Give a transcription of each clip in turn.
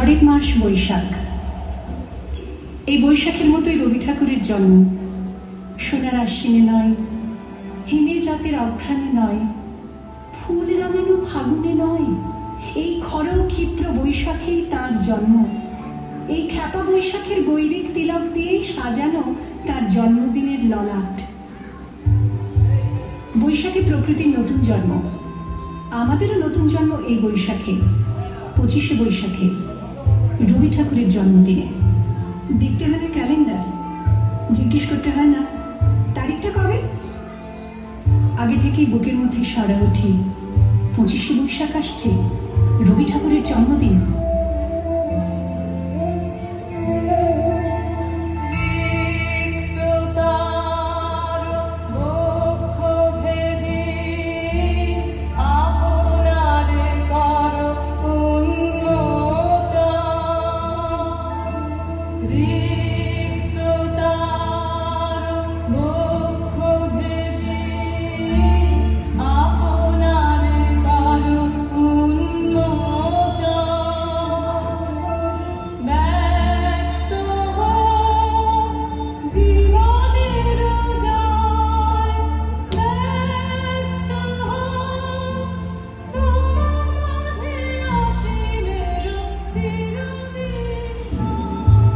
ঝড়ের মাস বৈশাখ। এই বৈশাখের মতোই রবি ঠাকুরের জন্ম। সোনার আশ্বিনে নয়, হিমের রাতের অঘ্রাণে নয়, ফুল রাঙানো ফাগুনে নয়, এই খর ক্ষিপ্র বৈশাখেই তার জন্ম। এই খ্যাপা বৈশাখের গৈরিক তিলক দিয়েই সাজানো তার জন্মদিনের ললাট। বৈশাখে প্রকৃতির নতুন জন্ম, আমাদেরও নতুন জন্ম এই বৈশাখে, 25শে বৈশাখে, রবি ঠাকুরের জন্মদিনে। দেখতে হয় না ক্যালেন্ডার, জিজ্ঞেস করতে হয় না তারিখটা কবে, আগে থেকেই বুকের মধ্যে সাড়া ওঠে 25শে বৈশাখ আসছে, রবি ঠাকুরের জন্মদিন।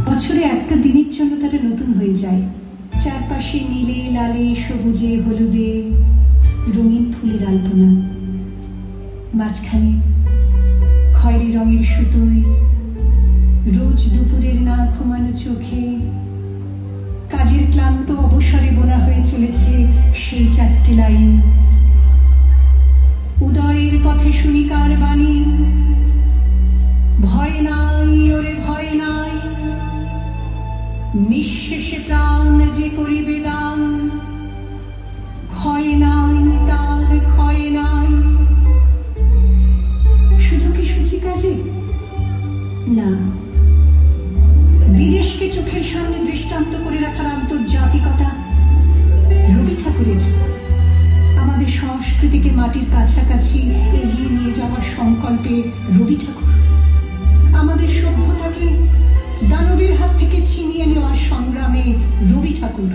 বছরে একটা দিনের জন্য তারা নতুন হয়ে যায়। চারপাশে নীলে লালে সবুজে হলুদে রঙিন ফুলের আলপনা, মাঝখানে খয়েরি রঙের সুতোয় রোজ দুপুরের না ঘুমানো চোখে কাজের ক্লান্ত অবসরে বোনা হয়ে চলেছে সেই 4টে লাইন। উদয়ের পথে শুনি কার বাণী, ভয় নাই ওরে ভয় নাই, নিঃশেষে প্রাণ যে করিবে দান, ক্ষয় নাই তার ক্ষয় নাই। শুধু কি সূচি কাজে না, বিদেশকে চোখের সামনে দৃষ্টান্ত করে রাখার আন্তর্জাতিকতা রবি ঠাকুরের। আমাদের সংস্কৃতিকে মাটির কাছাকাছি এগিয়ে নিয়ে যাওয়ার সংকল্পে রবি ঠাকুর। আমাদের সভ্যতাকে দানবের হাত থেকে ছিনিয়ে নেওয়ার সংগ্রামে রবি ঠাকুর।